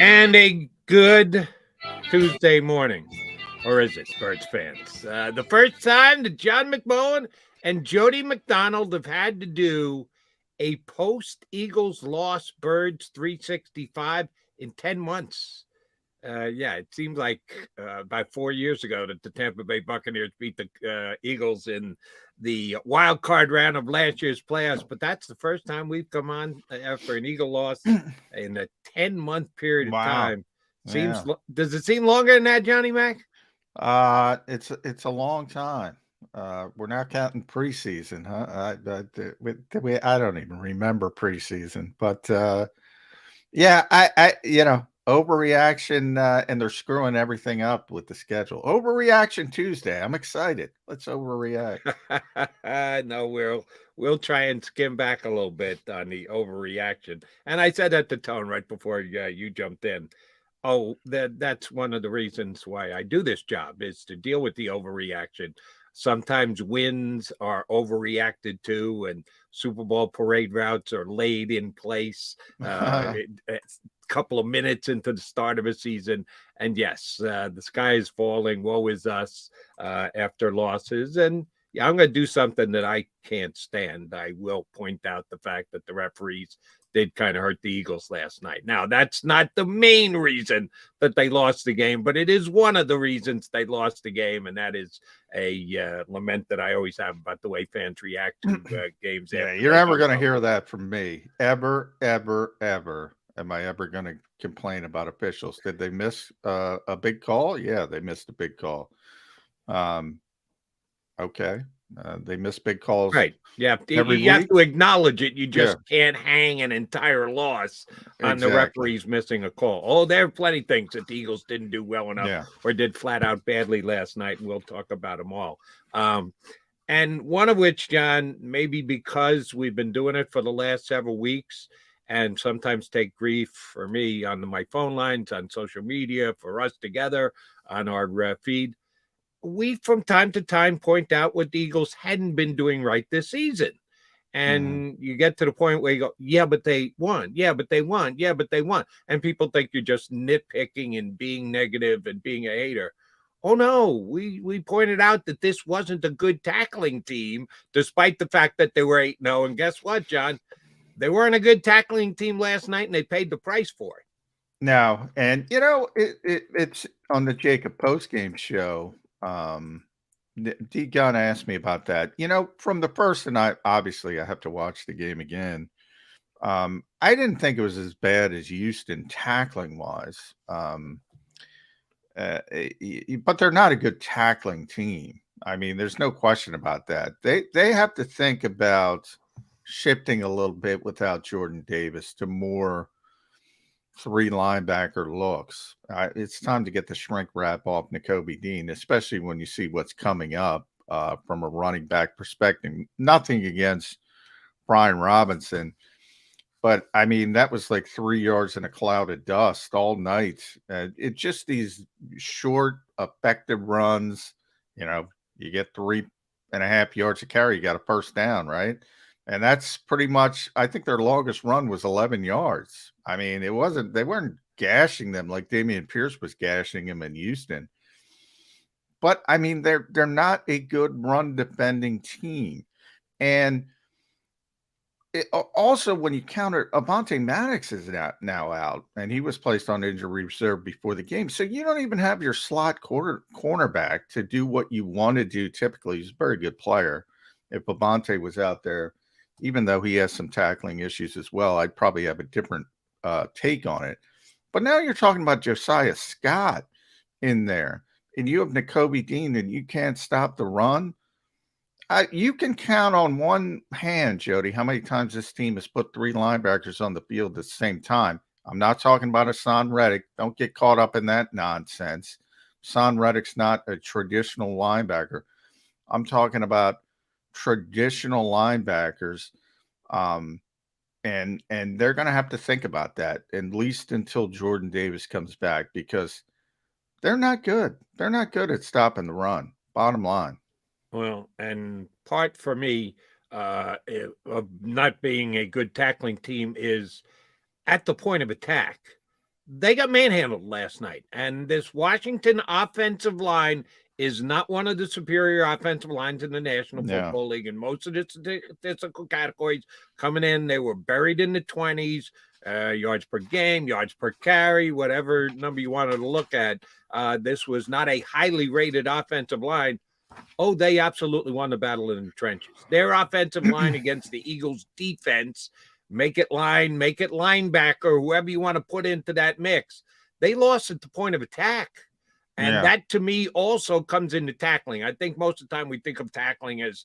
And a good Tuesday morning. Or is it, Birds fans? The first time that John McMullen and Jody McDonald have had to do a post Eagles loss Birds 365 in 10 months. Yeah, it seems like about 4 years ago that the Tampa Bay Buccaneers beat the Eagles in the wild card round of last year's playoffs. But that's the first time we've come on after an Eagle loss in a 10-month period of Wow. time. Yeah. Does it seem longer than that, Johnny Mac? It's a long time. We're not counting preseason, huh? I don't even remember preseason, but yeah, overreaction, and they're screwing everything up with the schedule. Overreaction Tuesday. I'm excited. Let's overreact. No, we'll try and skim back a little bit on the overreaction. And I said that to Tone right before you jumped in. Oh, that's one of the reasons why I do this job is to deal with the overreaction. Sometimes wins are overreacted to, and Super Bowl parade routes are laid in place. It's a couple of minutes into the start of a season, and yes, the sky is falling. Woe is us after losses, and yeah, I'm going to do something that I can't stand. I will point out the fact that the referees did kind of hurt the Eagles last night. Now, that's not the main reason that they lost the game, but it is one of the reasons they lost the game, and that is a lament that I always have about the way fans react to games Yeah, after you're they never don't going to go hear well. that from me. Ever, ever, ever. Am I ever going to complain about officials? Did they miss a big call? Yeah, they missed a big call. Um, okay. They miss big calls Right. Yeah. every You have week. to acknowledge it. You Yeah, just can't hang an entire loss on the exactly. referees missing a call. Oh, there are plenty of things that the Eagles didn't do well enough Yeah. or did flat out badly last night, and we'll talk about them all. Um, and one of which, John, maybe because we've been doing it for the last several weeks and sometimes take grief for me on my phone lines, on social media, for us together on our feed, we from time to time point out what the Eagles hadn't been doing right this season. Hmm. And you get to the point where you go, yeah, but they won. Yeah, but they won. Yeah, but they won. And people think you're just nitpicking and being negative and being a hater. Oh no, we pointed out that this wasn't a good tackling team, despite the fact that they were 8-0. And guess what, John? They weren't a good tackling team last night, and they paid the price for it. Now, and it's on the Jacob post game show. Um, D Gun asked me about that. From the first, and I have to watch the game again. I didn't think it was as bad as Houston tackling wise. But they're not a good tackling team. I mean, there's no question about that. They have to think about shifting a little bit without Jordan Davis to more three linebacker looks. It's time to get the shrink wrap off N'Kobe Dean, especially when you see what's coming up from a running back perspective. Nothing against Brian Robinson, but I mean, that was like 3 yards in a cloud of dust all night. It just these short, effective runs. You know, you get 3.5 yards of carry, you got a first down, right? And that's pretty much. I think their longest run was 11 yards. I mean, it wasn't. They weren't gashing them like Damian Pierce was gashing him in Houston. But I mean, they're not a good run defending team, and also, when you counter Avante Maddox is now out, and he was placed on injury reserve before the game, so you don't even have your slot cornerback to do what you want to do. Typically, he's a very good player. If Avante was out there, even though he has some tackling issues as well, I'd probably have a different take on it. But now you're talking about Josiah Scott in there, and you have N'Kobe Dean, and you can't stop the run. You can count on one hand, Jody, how many times this team has put three linebackers on the field at the same time. I'm not talking about Hassan Reddick. Don't get caught up in that nonsense. Hassan Reddick's not a traditional linebacker. I'm talking about traditional linebackers, um, and they're going to have to think about that at least until Jordan Davis comes back because they're not good. They're not good at stopping the run. Bottom line. Well, and part for me of not being a good tackling team is at the point of attack. they got manhandled last night. And this Washington offensive line is not one of the superior offensive lines in the National Yeah. Football League. And most of the statistical categories coming in, they were buried in the 20s, yards per game, yards per carry, whatever number you wanted to look at. This was not a highly rated offensive line. Oh, they absolutely won the battle in the trenches. Their offensive line against the Eagles' defense, make it linebacker, whoever you want to put into that mix. They lost at the point of attack. And that, to me, also comes into tackling. I think most of the time we think of tackling as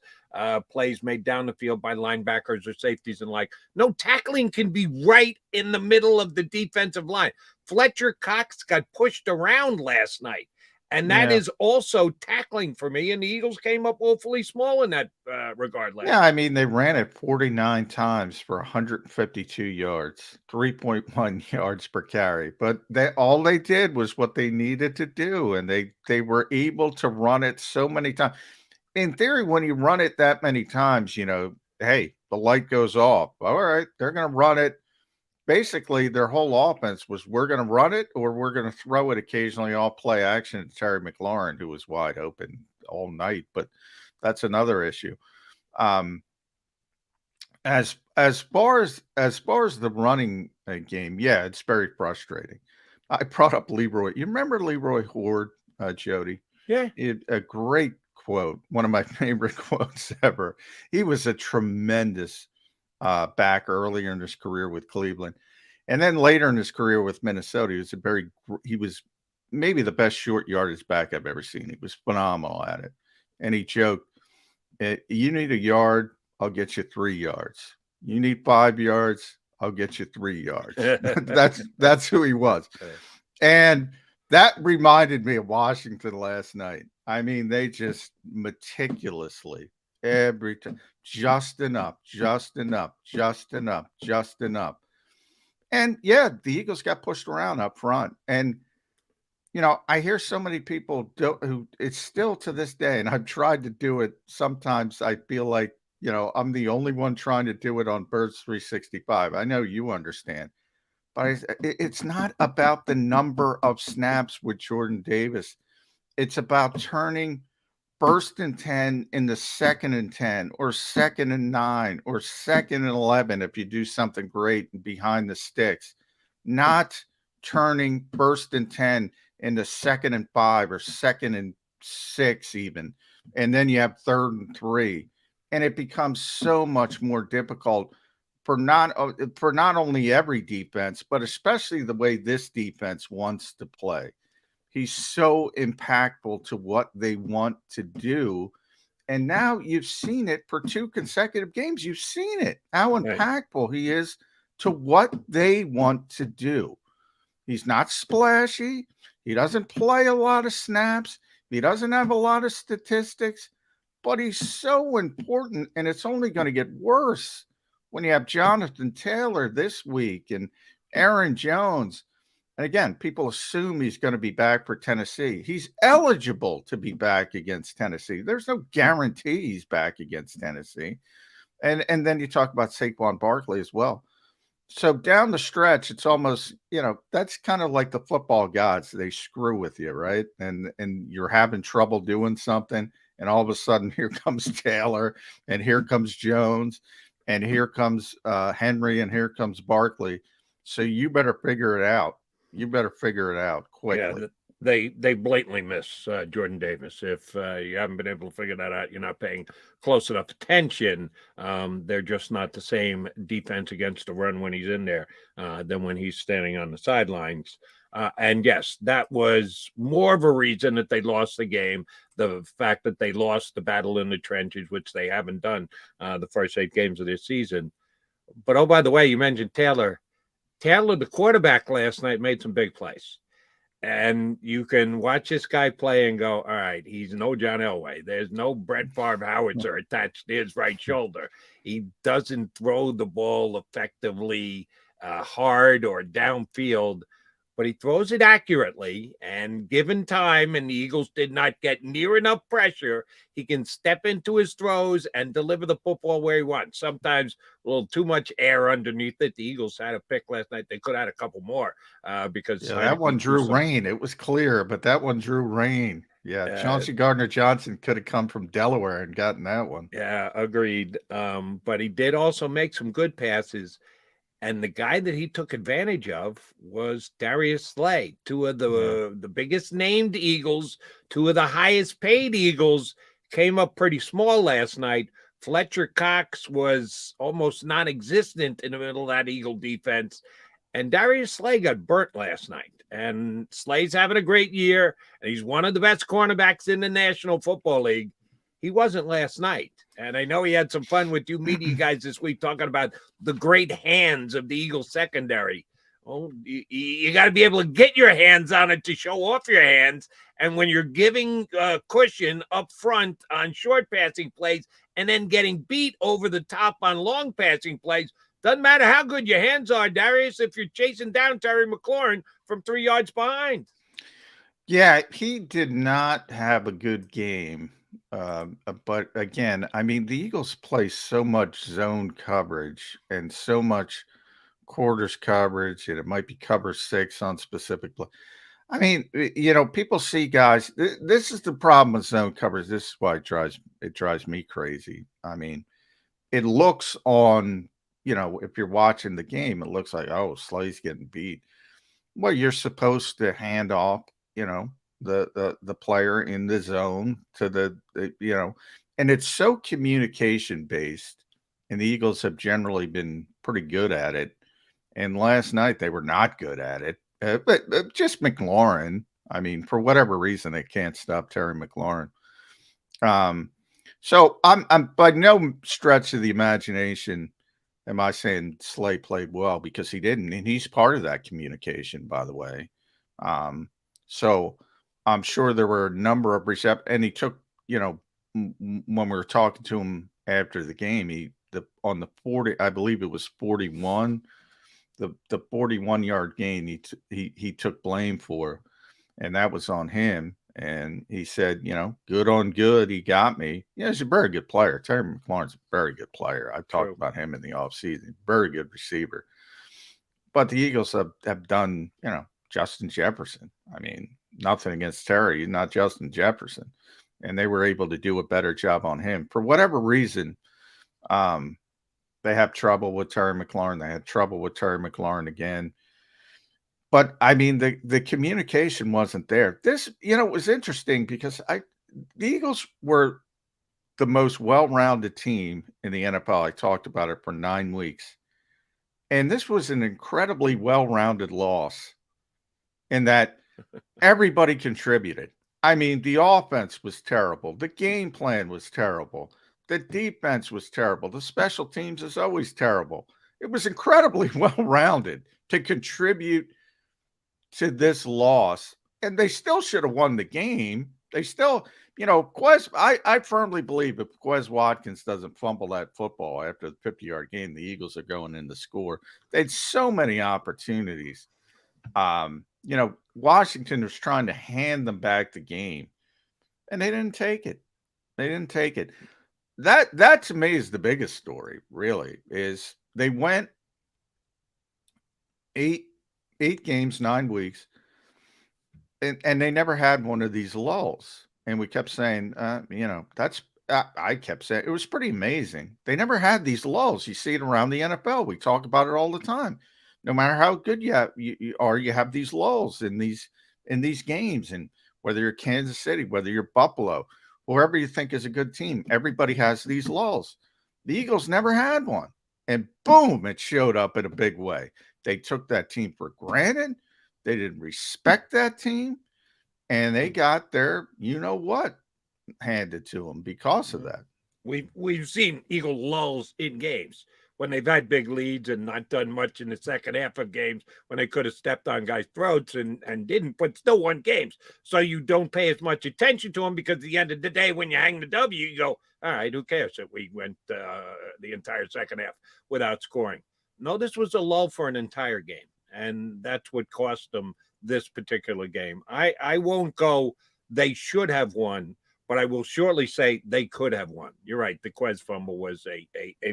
plays made down the field by linebackers or safeties and like. No, tackling can be right in the middle of the defensive line. Fletcher Cox got pushed around last night. And that is also tackling for me. And the Eagles came up woefully small in that regard last night. I mean, they ran it 49 times for 152 yards, 3.1 yards per carry. But all they did was what they needed to do. And they were able to run it so many times. In theory, when you run it that many times, hey, the light goes off. All right, they're going to run it. Basically, their whole offense was we're going to run it or we're going to throw it occasionally all play action to Terry McLaurin, who was wide open all night. But that's another issue. As far as the running game, it's very frustrating. I brought up Leroy. You remember Leroy Horde, Jody? Yeah. A great quote, one of my favorite quotes ever. He was a tremendous back earlier in his career with Cleveland. And then later in his career with Minnesota, he was maybe the best short yardage back I've ever seen. He was phenomenal at it. And he joked, you need a yard, I'll get you 3 yards. You need 5 yards, I'll get you 3 yards. That's who he was. And that reminded me of Washington last night. I mean, they just meticulously every time, just enough. And the Eagles got pushed around up front. And, I hear so many people who it's still to this day, and I've tried to do it. Sometimes I feel like, I'm the only one trying to do it on Birds 365. I know you understand, but it's not about the number of snaps with Jordan Davis. It's about turning 1st and 10 into 2nd and 10 or 2nd and 9 or 2nd and 11 if you do something great behind the sticks, not turning 1st and 10 into 2nd and 5 or 2nd and 6 even. And then you have 3rd and 3. And it becomes so much more difficult for not only every defense, but especially the way this defense wants to play. He's so impactful to what they want to do. And now you've seen it for 2 consecutive games. You've seen it, how impactful he is to what they want to do. He's not splashy. He doesn't play a lot of snaps. He doesn't have a lot of statistics, but he's so important. And it's only going to get worse when you have Jonathan Taylor this week and Aaron Jones. And again, people assume he's going to be back for Tennessee. He's eligible to be back against Tennessee. There's no guarantee he's back against Tennessee. And then you talk about Saquon Barkley as well. So down the stretch, it's almost, that's kind of like the football gods. They screw with you, right? And you're having trouble doing something. And all of a sudden, here comes Taylor, and here comes Jones, and here comes Henry, and here comes Barkley. So you better figure it out. You better figure it out quickly. Yeah, they blatantly miss Jordan Davis. If you haven't been able to figure that out, you're not paying close enough attention. They're just not the same defense against the run when he's in there than when he's standing on the sidelines. And yes, that was more of a reason that they lost the game. The fact that they lost the battle in the trenches, which they haven't done the first 8 games of this season. But, oh, by the way, you mentioned Taylor. Taylor, the quarterback last night, made some big plays. And you can watch this guy play and go, all right, he's no John Elway. There's no Brett Favre howitzer attached to his right shoulder. He doesn't throw the ball effectively hard or downfield. but he throws it accurately, and given time and the Eagles did not get near enough pressure, he can step into his throws and deliver the football where he wants. Sometimes a little too much air underneath it. The Eagles had a pick last night. They could have had a couple more because Yeah, that one drew rain. It was clear, but that one drew rain. Yeah, Chauncey Gardner-Johnson could have come from Delaware and gotten that one. Yeah, agreed. But he did also make some good passes. And the guy that he took advantage of was Darius Slay, two of the biggest named Eagles, two of the highest paid Eagles came up pretty small last night. Fletcher Cox was almost non-existent in the middle of that Eagle defense. And Darius Slay got burnt last night. And Slay's having a great year. And he's one of the best cornerbacks in the National Football League. He wasn't last night. And I know he had some fun with you media guys this week talking about the great hands of the Eagles secondary. Oh, you got to be able to get your hands on it to show off your hands. And when you're giving cushion up front on short passing plays and then getting beat over the top on long passing plays, doesn't matter how good your hands are, Darius, if you're chasing down Terry McLaurin from 3 yards behind. Yeah, he did not have a good game. But again, I mean, the Eagles play so much zone coverage and so much quarters coverage, and it might be cover 6 on specific play. I mean, people see guys. This is the problem with zone coverage. This is why it drives me crazy. I mean, it looks on, if you're watching the game, it looks like, oh, Slay's getting beat. Well, you're supposed to hand off, the player in the zone to the and it's so communication based, and the Eagles have generally been pretty good at it. And last night they were not good at it. But just McLaurin, I mean, for whatever reason, they can't stop Terry McLaurin. So I'm by no stretch of the imagination am I saying Slay played well, because he didn't, and he's part of that communication, by the way. So I'm sure there were a number of and he took, when we were talking to him after the game, on the 40, I believe it was 41, the 41-yard gain he took blame for, and that was on him. And he said, good on good, he got me. Yeah, he's a very good player. Terry McLaurin's a very good player. I've talked about him in the offseason. Very good receiver. But the Eagles have done, Justin Jefferson. I mean, nothing against Terry, not Justin Jefferson. And they were able to do a better job on him. For whatever reason, they have trouble with Terry McLaurin. They had trouble with Terry McLaurin again. But I mean, the communication wasn't there. This, was interesting because the Eagles were the most well-rounded team in the NFL. I talked about it for 9 weeks. And this was an incredibly well-rounded loss in that everybody contributed. I mean, the offense was terrible. The game plan was terrible. The defense was terrible. The special teams is always terrible. It was incredibly well-rounded to contribute to this loss. And they still should have won the game. They still, I firmly believe if Quez Watkins doesn't fumble that football after the 50-yard game, the Eagles are going in to score. They had so many opportunities. Washington was trying to hand them back the game, and they didn't take it. That to me is the biggest story, really, is they went 8 games, 9 weeks, and they never had one of these lulls. And we kept saying, I kept saying it was pretty amazing. They never had these lulls. You see it around the NFL. We talk about it all the time. No matter how good you are, you have these lulls in these games. And whether you're Kansas City, whether you're Buffalo, whoever you think is a good team, everybody has these lulls. The Eagles never had one. And boom, it showed up in a big way. They took that team for granted. They didn't respect that team. And they got their, what, handed to them because of that. We've seen Eagle lulls in games when they've had big leads and not done much in the second half of games, when they could have stepped on guys' throats and didn't, but still won games. So you don't pay as much attention to them, because at the end of the day, when you hang the W, you go, all right, who cares that we went the entire second half without scoring? No, this was a lull for an entire game. and that's what cost them this particular game. I won't go they should have won, but I will shortly say they could have won. You're right. The Quez fumble was a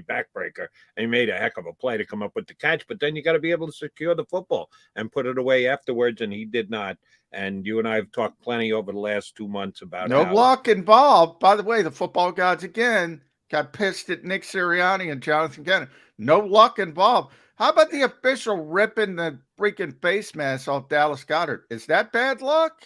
backbreaker, and he made a heck of a play to come up with the catch. But then you got to be able to secure the football and put it away afterwards, and he did not. And you and I have talked plenty over the last 2 months about No how luck involved. By the way, the football gods again got pissed at Nick Sirianni and Jonathan Gannon. No luck involved. How about the official ripping the freaking face mask off Dallas Goedert? Is that bad luck?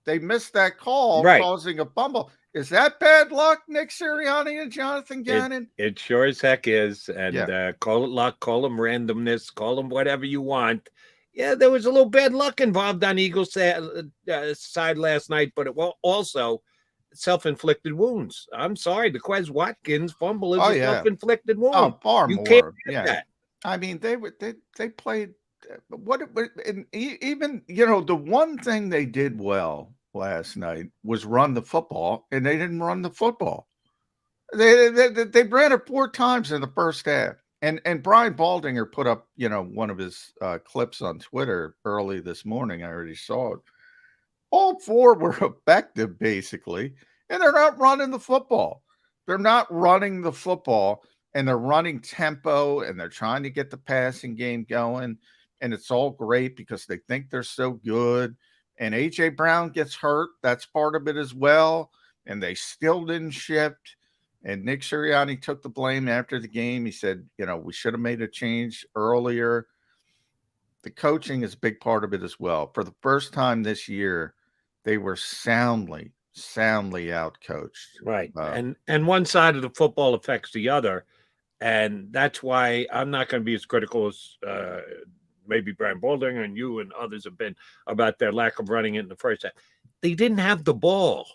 They missed that call, Right. causing a fumble. Is that bad luck, Nick Sirianni and Jonathan Gannon? It sure as heck is. And call it luck, call them randomness, call them whatever you want. Yeah, there was a little bad luck involved on Eagles' side last night, but it was also self-inflicted wounds. I'm sorry, the Quez Watkins fumble is a self-inflicted wound. Oh, far you more. Can't that. I mean, they played and even the one thing they did well last night was run the football, and they didn't run the football. They ran it 4 times in the first half. And Brian Baldinger put up, one of his clips on Twitter early this morning. I already saw it. All 4 were effective, basically, and they're not running the football. They're not running the football, and they're running tempo, and they're trying to get the passing game going, and it's all great because they think they're so good. And A.J. Brown gets hurt. That's part of it as well, and they still didn't shift. And Nick Sirianni took the blame after the game. He said, we should have made a change earlier. The coaching is a big part of it as well. For the first time this year, they were soundly out-coached. Right. And one side of the football affects the other. And that's why I'm not going to be as critical as maybe Brian Baldinger and you and others have been about their lack of running it in the first half. They didn't have the ball.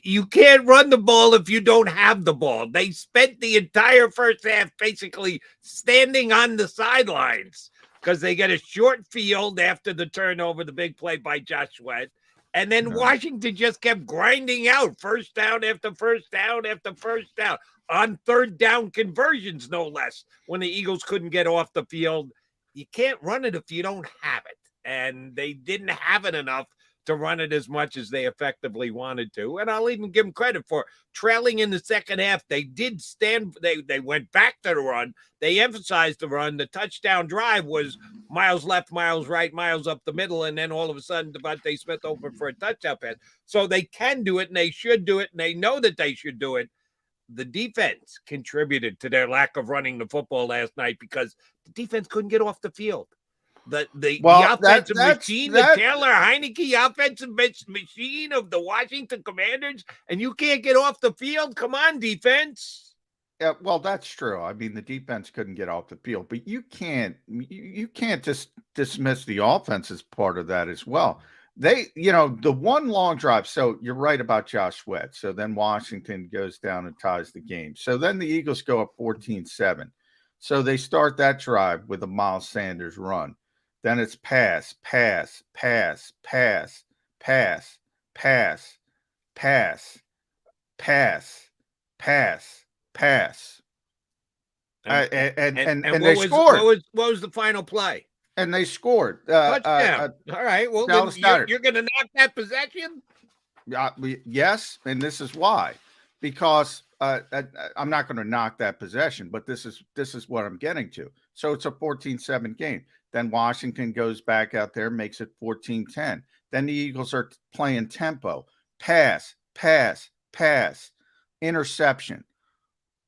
You can't run the ball if you don't have the ball. They spent the entire first half basically standing on the sidelines because they get a short field after the turnover, the big play by Josh Sweat. And then Washington just kept grinding out first down after first down after first down on third down conversions, no less, when the Eagles couldn't get off the field. You can't run it if you don't have it. And they didn't have it enough to run it as much as they effectively wanted to. And I'll even give them credit for trailing in the second half. They did stand. They went back to the run. They emphasized the run. The touchdown drive was miles left, miles right, miles up the middle. And then all of a sudden, Devontae Smith open for a touchdown pass. So they can do it, and they should do it, and they know that they should do it. The defense contributed to their lack of running the football last night because the defense couldn't get off the field. The offensive machine, the Taylor Heineke offensive machine of the Washington Commanders, and you can't get off the field? Come on, defense. Yeah, well, that's true. I mean, the defense couldn't get off the field, but you can't just dismiss the offense as part of that as well. They, the one long drive. So you're right about Josh Sweat. So then Washington goes down and ties the game. So then the Eagles go up 14-7. So they start that drive with a Miles Sanders run. Then it's pass, pass, pass, pass, pass, pass, pass, pass, pass, pass. And they scored. What was the final play? And they scored. Touchdown. All right. Well, then you're going to knock that possession? Yes, and this is why. Because I'm not going to knock that possession, but this is what I'm getting to. So it's a 14-7 game. Then Washington goes back out there, makes it 14-10. Then the Eagles are playing tempo. Pass, pass, pass, interception.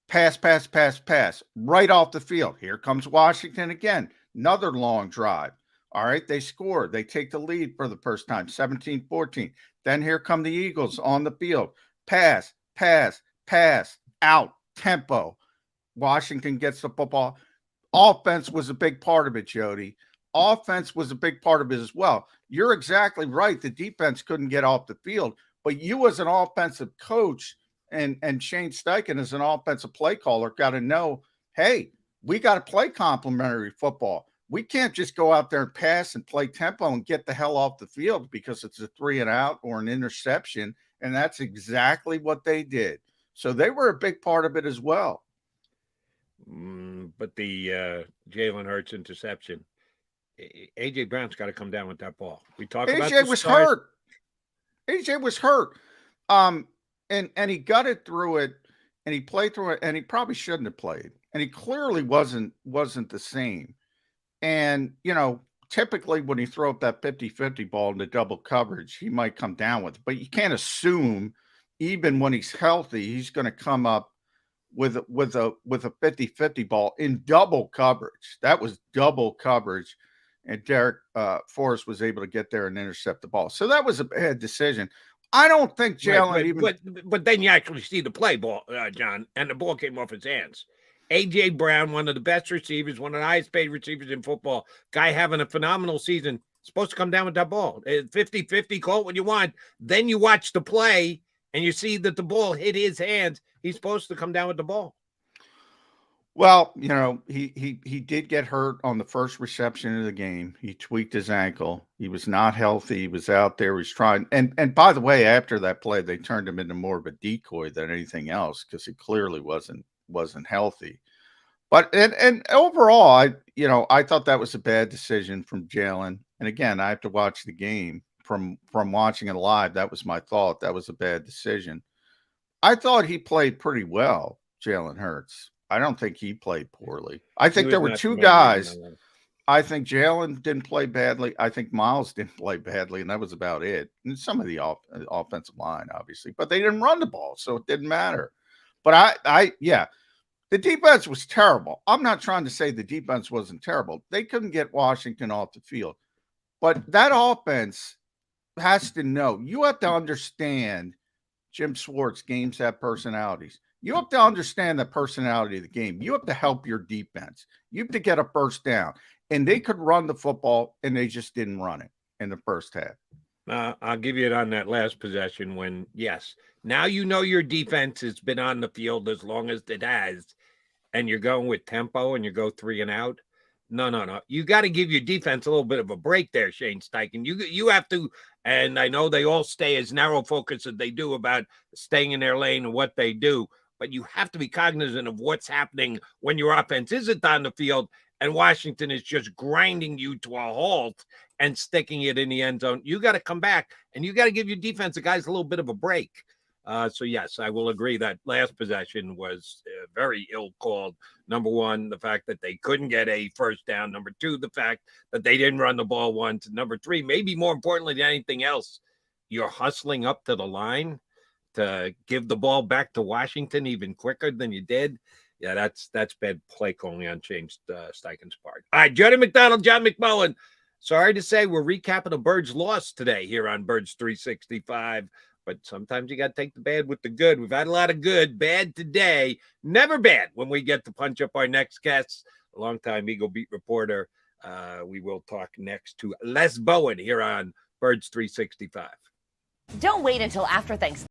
Pass, pass, pass, pass. Right off the field. Here comes Washington again. Another long drive. All right, they score. They take the lead for the first time, 17-14. Then here come the Eagles on the field. Pass, pass, pass, out, tempo. Washington gets the football. Offense was a big part of it, Jody. Offense was a big part of it as well. You're exactly right. The defense couldn't get off the field, but you as an offensive coach and Shane Steichen as an offensive play caller got to know, hey, we got to play complementary football. We can't just go out there and pass and play tempo and get the hell off the field because it's a 3-and-out or an interception, and that's exactly what they did. So they were a big part of it as well. But the Jalen Hurts interception, AJ Brown's got to come down with that ball. We talk about AJ the was stars. hurt. AJ was hurt. And he gutted through it, and he played through it, and he probably shouldn't have played. And he clearly wasn't the same. And, typically when you throw up that 50-50 ball into double coverage, he might come down with it. But you can't assume, even when he's healthy, he's going to come up with a 50-50 ball in double coverage. That was double coverage. And Derek Forrest was able to get there and intercept the ball. So that was a bad decision. I don't think Jalen but then you actually see the play ball, John, and the ball came off his hands. A.J. Brown, one of the best receivers, one of the highest paid receivers in football, guy having a phenomenal season, supposed to come down with that ball. 50-50, call it what you want. Then you watch the play, and you see that the ball hit his hands. He's supposed to come down with the ball. Well, he did get hurt on the first reception of the game. He tweaked his ankle. He was not healthy. He was out there. He was trying. And by the way, after that play, they turned him into more of a decoy than anything else because he clearly wasn't healthy. But and overall, I thought that was a bad decision from Jalen. And again, I have to watch the game from watching it live. That was my thought. That was a bad decision. I thought he played pretty well, Jalen Hurts. I don't think he played poorly. I think there were two guys. I think Jalen didn't play badly. I think Miles didn't play badly, and that was about it. And some of the offensive line, obviously, but they didn't run the ball, so it didn't matter. But the defense was terrible. I'm not trying to say the defense wasn't terrible. They couldn't get Washington off the field. But that offense has to know. You have to understand, Jim Schwartz, games have personalities. You have to understand the personality of the game. You have to help your defense. You have to get a first down. And they could run the football, and they just didn't run it in the first half. I'll give you it on that last possession when, yes, now your defense has been on the field as long as it has, and you're going with tempo and you go 3 and out. No. You got to give your defense a little bit of a break there, Shane Steichen. You have to, and I know they all stay as narrow focused as they do about staying in their lane and what they do, but you have to be cognizant of what's happening when your offense isn't on the field and Washington is just grinding you to a halt and sticking it in the end zone. You got to come back, and you got to give your defensive guys a little bit of a break. So, yes, I will agree that last possession was very ill called. Number one, the fact that they couldn't get a first down. Number two, the fact that they didn't run the ball once. Number three, maybe more importantly than anything else, you're hustling up to the line to give the ball back to Washington even quicker than you did. Yeah, that's bad play calling on Shane Steichen's part. All right, Jody McDonald, John McMullen. Sorry to say we're recapping a Birds loss today here on Birds 365, but sometimes you got to take the bad with the good. We've had a lot of good, bad today, never bad when we get to punch up our next guests. A longtime Eagle Beat reporter. We will talk next to Les Bowen here on Birds 365. Don't wait until after Thanksgiving.